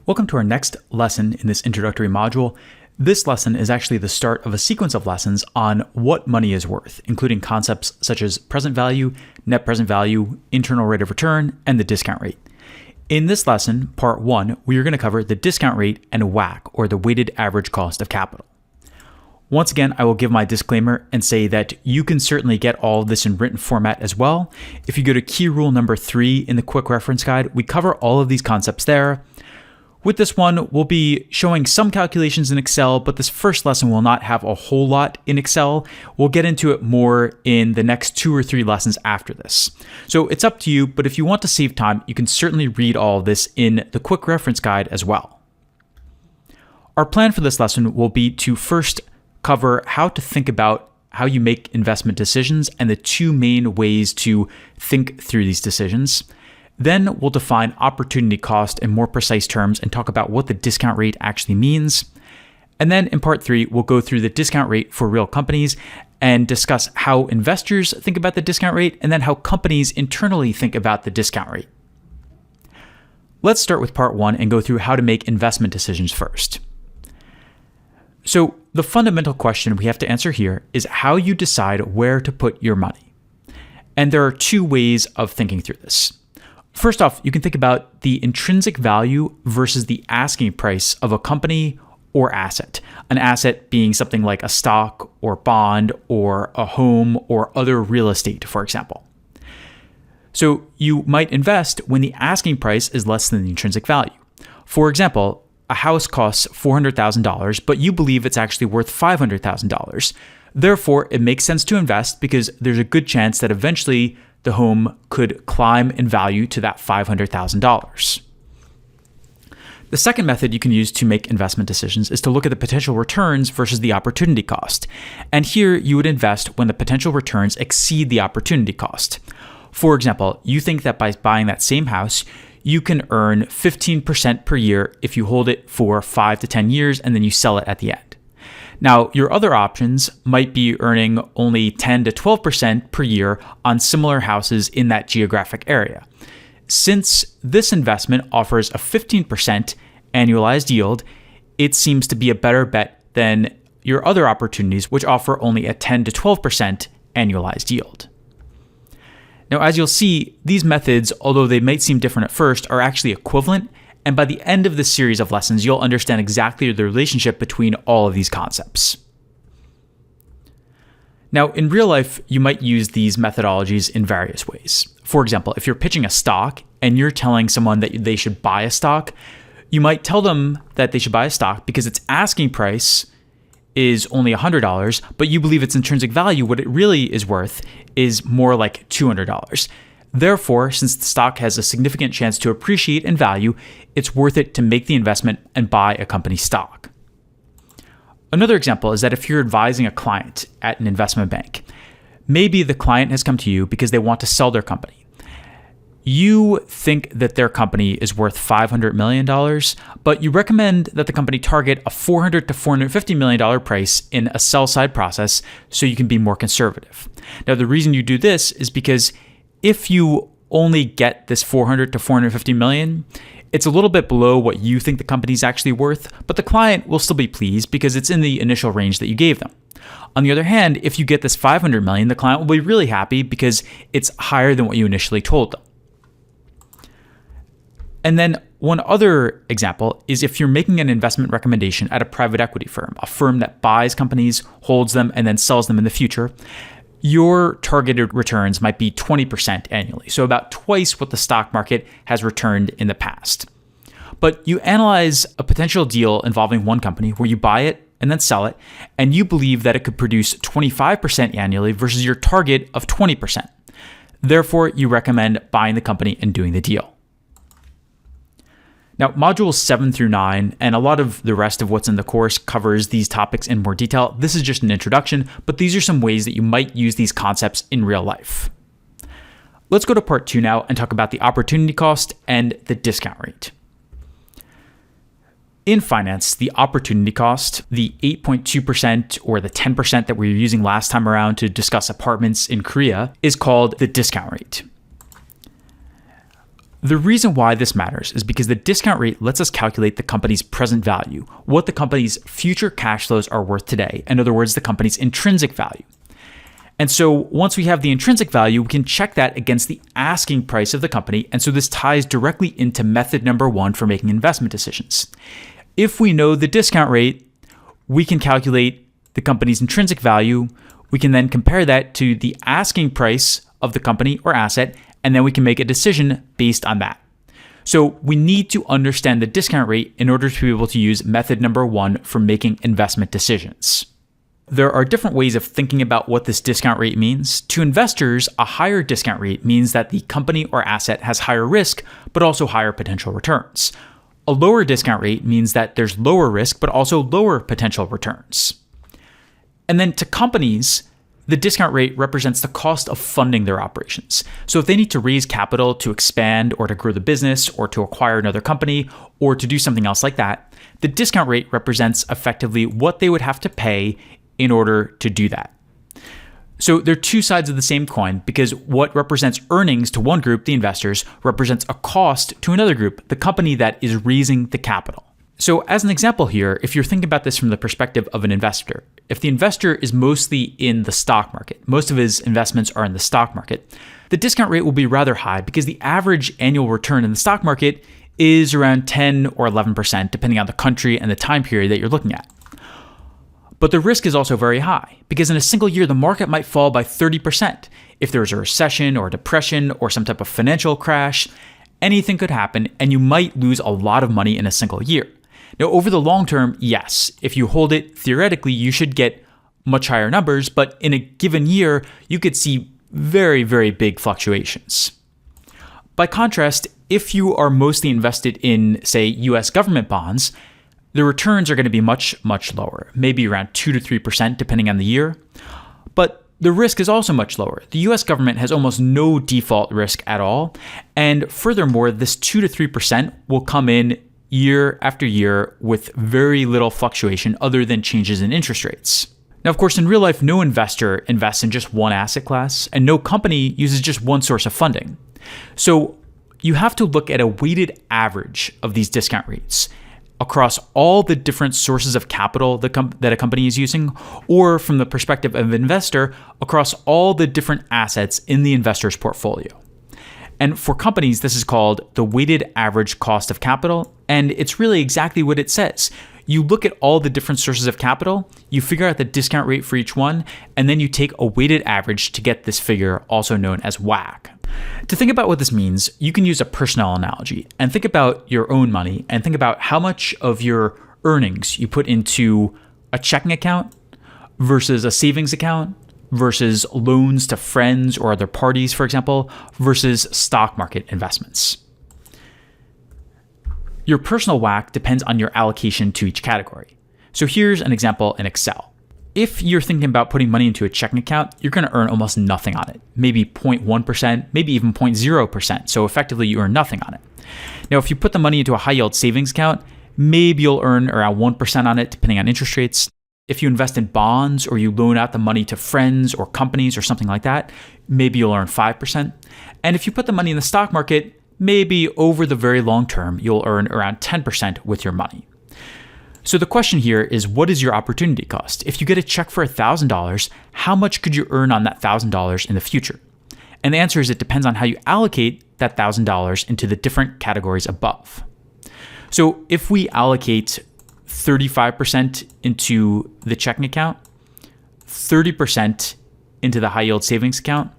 Welcome to our next lesson in this introductory module. This lesson is actually the start of a sequence of lessons on what money is worth, including concepts such as present value, net present value, internal rate of return, and the discount rate. In this lesson, part 1, we are going to cover the discount rate and WACC, or the weighted average cost of capital. Once again, I will give my disclaimer and say that you can certainly get all of this in written format as well. If you go to key rule number 3 in the quick reference guide, we cover all of these concepts there. With this one, we'll be showing some calculations in Excel, but this first lesson will not have a whole lot in Excel. We'll get into it more in the next 2 or 3 lessons after this. So it's up to you, but if you want to save time, you can certainly read all of this in the quick reference guide as well. Our plan for this lesson will be to first cover how to think about how you make investment decisions and the 2 main ways to think through these decisions. Then we'll define opportunity cost in more precise terms and talk about what the discount rate actually means. And then in part 3, we'll go through the discount rate for real companies and discuss how investors think about the discount rate and then how companies internally think about the discount rate. Let's start with part 1 and go through how to make investment decisions first. So the fundamental question we have to answer here is how you decide where to put your money. And there are 2 ways of thinking through this. First off, you can think about the intrinsic value versus the asking price of a company or asset. An asset being something like a stock or bond or a home or other real estate, for example. So you might invest when the asking price is less than the intrinsic value. For example, a house costs $400,000, but you believe it's actually worth $500,000. Therefore, it makes sense to invest because there's a good chance that eventually the home could climb in value to that $500,000. The second method you can use to make investment decisions is to look at the potential returns versus the opportunity cost. And here you would invest when the potential returns exceed the opportunity cost. For example, you think that by buying that same house, you can earn 15% per year if you hold it for 5 to 10 years and then you sell it at the end. Now, your other options might be earning only 10 to 12% per year on similar houses in that geographic area. Since this investment offers a 15% annualized yield, it seems to be a better bet than your other opportunities, which offer only a 10 to 12% annualized yield. Now, as you'll see, these methods, although they might seem different at first, are actually equivalent. And by the end of this series of lessons, you'll understand exactly the relationship between all of these concepts. Now, in real life, you might use these methodologies in various ways. For example, if you're pitching a stock and you're telling someone that they should buy a stock, you might tell them that they should buy a stock because its asking price is only $100, but you believe its intrinsic value, what it really is worth, is more like $200. Therefore, since the stock has a significant chance to appreciate in value, it's worth it to make the investment and buy a company stock. Another example is that if you're advising a client at an investment bank, maybe the client has come to you because they want to sell their company. You think that their company is worth $500 million, but you recommend that the company target a $400 to $450 million price in a sell-side process so you can be more conservative. Now, the reason you do this is because if you only get this 400 to 450 million, it's a little bit below what you think the company's actually worth, but the client will still be pleased because it's in the initial range that you gave them. On the other hand, if you get this 500 million, the client will be really happy because it's higher than what you initially told them. And then one other example is if you're making an investment recommendation at a private equity firm, a firm that buys companies, holds them, and then sells them in the future. Your targeted returns might be 20% annually, so about twice what the stock market has returned in the past. But you analyze a potential deal involving one company where you buy it and then sell it, and you believe that it could produce 25% annually versus your target of 20%. Therefore, you recommend buying the company and doing the deal. Now, modules 7 through 9 and a lot of the rest of what's in the course covers these topics in more detail. This is just an introduction, but these are some ways that you might use these concepts in real life. Let's go to part 2 now and talk about the opportunity cost and the discount rate. In finance, the opportunity cost, the 8.2% or the 10% that we were using last time around to discuss apartments in Korea, is called the discount rate. The reason why this matters is because the discount rate lets us calculate the company's present value, what the company's future cash flows are worth today. In other words, the company's intrinsic value. And so once we have the intrinsic value, we can check that against the asking price of the company. And so this ties directly into method number 1 for making investment decisions. If we know the discount rate, we can calculate the company's intrinsic value. We can then compare that to the asking price of the company or asset, and then we can make a decision based on that. So we need to understand the discount rate in order to be able to use method number 1 for making investment decisions. There are different ways of thinking about what this discount rate means. To investors, a higher discount rate means that the company or asset has higher risk, but also higher potential returns. A lower discount rate means that there's lower risk, but also lower potential returns. And then to companies, the discount rate represents the cost of funding their operations. So if they need to raise capital to expand or to grow the business or to acquire another company or to do something else like that, the discount rate represents effectively what they would have to pay in order to do that. So they're two sides of the same coin, because what represents earnings to one group, the investors, represents a cost to another group, the company that is raising the capital. So as an example here, if you're thinking about this from the perspective of an investor, if the investor is mostly in the stock market, most of his investments are in the stock market, the discount rate will be rather high because the average annual return in the stock market is around 10 or 11%, depending on the country and the time period that you're looking at. But the risk is also very high because in a single year, the market might fall by 30%. If there's a recession or a depression or some type of financial crash, anything could happen and you might lose a lot of money in a single year. Now, over the long term, yes, if you hold it, theoretically, you should get much higher numbers, but in a given year, you could see very, very big fluctuations. By contrast, if you are mostly invested in, say, US government bonds, the returns are going to be much, much lower, maybe around 2 to 3% depending on the year. But the risk is also much lower. The US government has almost no default risk at all. And furthermore, this 2 to 3% will come in year after year with very little fluctuation other than changes in interest rates. Now, of course, in real life, no investor invests in just one asset class, and no company uses just one source of funding. So you have to look at a weighted average of these discount rates across all the different sources of capital that a company is using, or from the perspective of an investor, across all the different assets in the investor's portfolio. And for companies, this is called the weighted average cost of capital, and it's really exactly what it says. You look at all the different sources of capital, you figure out the discount rate for each one, and then you take a weighted average to get this figure, also known as WACC. To think about what this means, you can use a personnel analogy and think about your own money and think about how much of your earnings you put into a checking account versus a savings account versus loans to friends or other parties, for example, versus stock market investments. Your personal WACC depends on your allocation to each category. So here's an example in Excel. If you're thinking about putting money into a checking account, you're going to earn almost nothing on it, maybe 0.1%, maybe even 0.0%. So effectively, you earn nothing on it. Now, if you put the money into a high yield savings account, maybe you'll earn around 1% on it, depending on interest rates. If you invest in bonds or you loan out the money to friends or companies or something like that, maybe you'll earn 5%. And if you put the money in the stock market, maybe over the very long term, you'll earn around 10% with your money. So the question here is, what is your opportunity cost? If you get a check for $1,000, how much could you earn on that $1,000 in the future? And the answer is it depends on how you allocate that $1,000 into the different categories above. So if we allocate 35% into the checking account, 30% into the high yield savings account,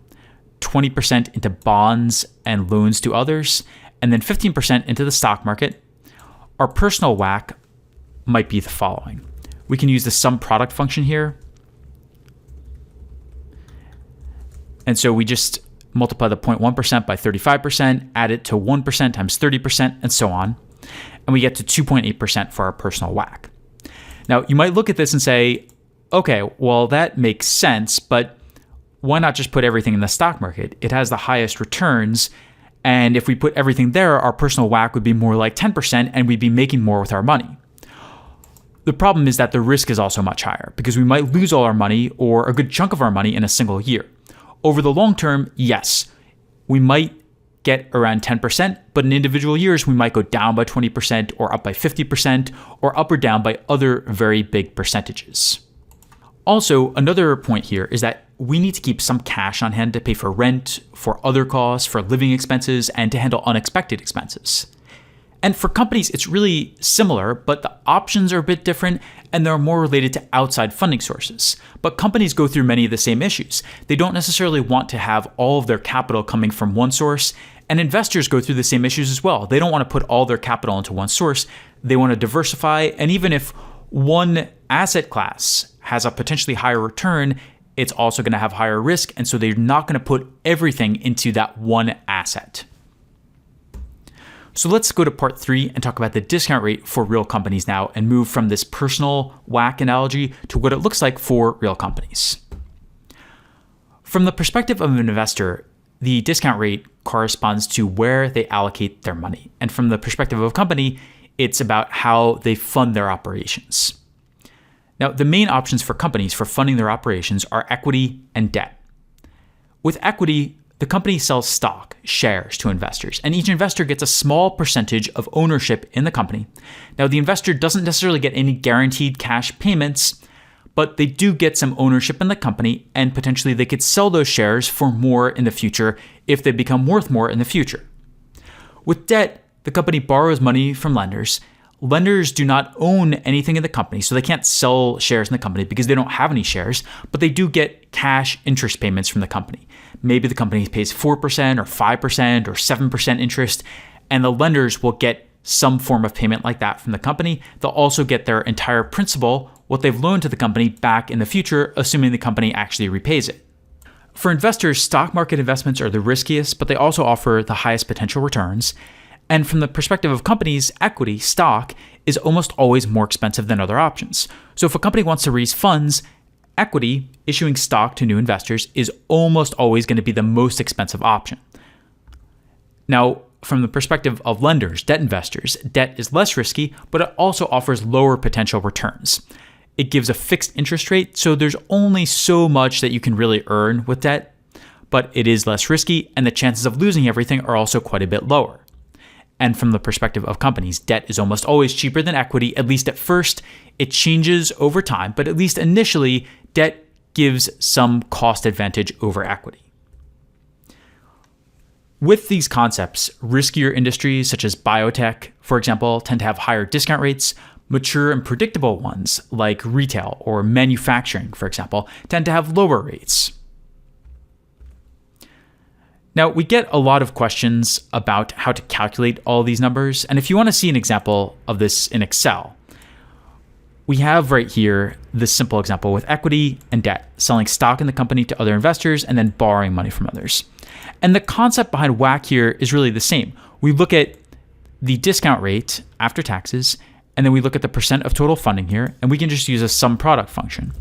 20% into bonds and loans to others, and then 15% into the stock market, our personal WACC might be the following. We can use the sum product function here. And so we just multiply the 0.1% by 35%, add it to 1% times 30%, and so on. And we get to 2.8% for our personal WACC. Now, you might look at this and say, okay, well, that makes sense, but why not just put everything in the stock market? It has the highest returns. And if we put everything there, our personal WACC would be more like 10%, and we'd be making more with our money. The problem is that the risk is also much higher because we might lose all our money or a good chunk of our money in a single year. Over the long term, yes, we might get around 10%, but in individual years, we might go down by 20% or up by 50% or up or down by other very big percentages. Also, another point here is that we need to keep some cash on hand to pay for rent, for other costs, for living expenses, and to handle unexpected expenses. And for companies, it's really similar, but the options are a bit different and they're more related to outside funding sources. But companies go through many of the same issues. They don't necessarily want to have all of their capital coming from one source, and investors go through the same issues as well. They don't want to put all their capital into one source. They want to diversify, and even if one asset class has a potentially higher return, it's also going to have higher risk, and so they're not going to put everything into that one asset. So let's go to part 3 and talk about the discount rate for real companies now and move from this personal WACC analogy to what it looks like for real companies. From the perspective of an investor, the discount rate corresponds to where they allocate their money. And from the perspective of a company, it's about how they fund their operations. Now, the main options for companies for funding their operations are equity and debt. With equity, the company sells stock, shares to investors, and each investor gets a small percentage of ownership in the company. Now, the investor doesn't necessarily get any guaranteed cash payments, but they do get some ownership in the company, and potentially they could sell those shares for more in the future if they become worth more in the future. With debt, the company borrows money from lenders. Lenders do not own anything in the company, so they can't sell shares in the company because they don't have any shares, but they do get cash interest payments from the company. Maybe the company pays 4% or 5% or 7% interest, and the lenders will get some form of payment like that from the company. They'll also get their entire principal, what they've loaned to the company, back in the future, assuming the company actually repays it. For investors, stock market investments are the riskiest, but they also offer the highest potential returns. And from the perspective of companies, equity, stock, is almost always more expensive than other options. So if a company wants to raise funds, equity, issuing stock to new investors, is almost always going to be the most expensive option. Now, from the perspective of lenders, debt investors, debt is less risky, but it also offers lower potential returns. It gives a fixed interest rate, so there's only so much that you can really earn with debt, but it is less risky, and the chances of losing everything are also quite a bit lower. And from the perspective of companies, debt is almost always cheaper than equity, at least at first. It changes over time, but at least initially, debt gives some cost advantage over equity. With these concepts, riskier industries such as biotech, for example, tend to have higher discount rates. Mature and predictable ones like retail or manufacturing, for example, tend to have lower rates. Now, we get a lot of questions about how to calculate all these numbers, and if you want to see an example of this in Excel, we have right here this simple example with equity and debt, selling stock in the company to other investors and then borrowing money from others. And the concept behind WACC here is really the same. We look at the discount rate after taxes, and then we look at the percent of total funding here, and we can just use a sum product function.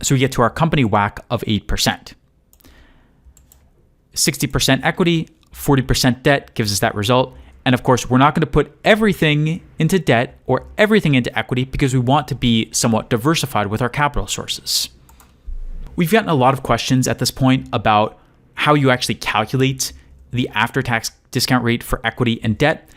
So we get to our company WACC of 8%. 60% equity, 40% debt gives us that result. And of course, we're not going to put everything into debt or everything into equity because we want to be somewhat diversified with our capital sources. We've gotten a lot of questions at this point about how you actually calculate the after-tax discount rate for equity and debt.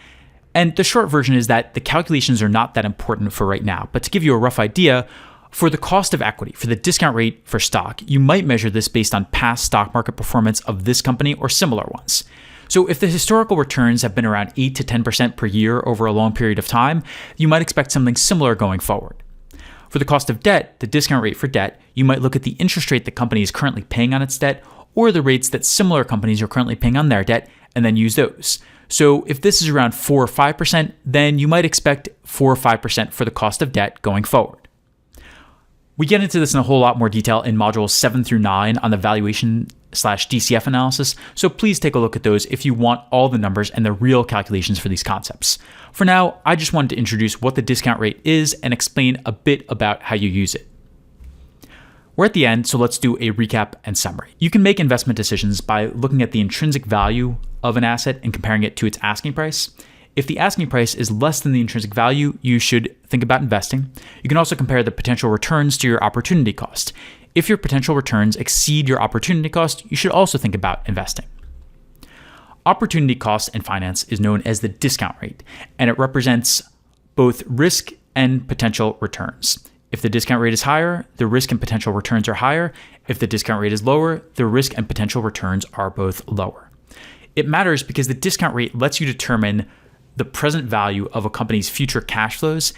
And the short version is that the calculations are not that important for right now. But to give you a rough idea, for the cost of equity, for the discount rate for stock, you might measure this based on past stock market performance of this company or similar ones. So if the historical returns have been around 8 to 10% per year over a long period of time, you might expect something similar going forward. For the cost of debt, the discount rate for debt, you might look at the interest rate the company is currently paying on its debt or the rates that similar companies are currently paying on their debt and then use those. So if this is around 4 or 5%, then you might expect 4 or 5% for the cost of debt going forward. We get into this in a whole lot more detail in modules 7 through 9 on the valuation/DCF analysis, so please take a look at those if you want all the numbers and the real calculations for these concepts. For now, I just wanted to introduce what the discount rate is and explain a bit about how you use it. We're at the end, so let's do a recap and summary. You can make investment decisions by looking at the intrinsic value of an asset and comparing it to its asking price. If the asking price is less than the intrinsic value, you should think about investing. You can also compare the potential returns to your opportunity cost. if your potential returns exceed your opportunity cost, you should also think about investing. Opportunity cost in finance is known as the discount rate, and it represents both risk and potential returns. If the discount rate is higher, the risk and potential returns are higher. If the discount rate is lower, the risk and potential returns are both lower. It matters because the discount rate lets you determine the present value of a company's future cash flows.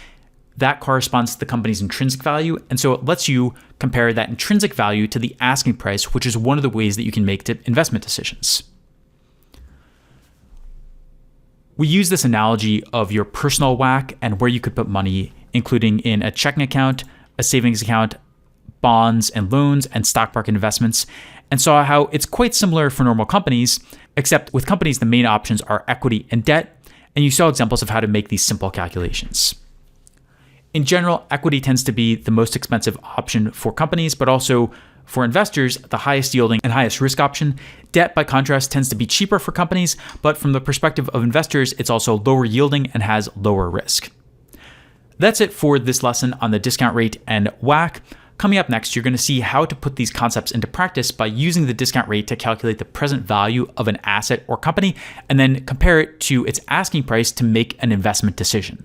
That corresponds to the company's intrinsic value, and so it lets you compare that intrinsic value to the asking price, which is one of the ways that you can make investment decisions. We use this analogy of your personal WACC and where you could put money, including in a checking account, a savings account, bonds and loans, and stock market investments, and saw how it's quite similar for normal companies, except with companies, the main options are equity and debt, and you saw examples of how to make these simple calculations. In general, equity tends to be the most expensive option for companies, but also for investors, the highest yielding and highest risk option. Debt, by contrast, tends to be cheaper for companies, but from the perspective of investors, it's also lower yielding and has lower risk. That's it for this lesson on the discount rate and WACC. Coming up next, you're going to see how to put these concepts into practice by using the discount rate to calculate the present value of an asset or company, and then compare it to its asking price to make an investment decision.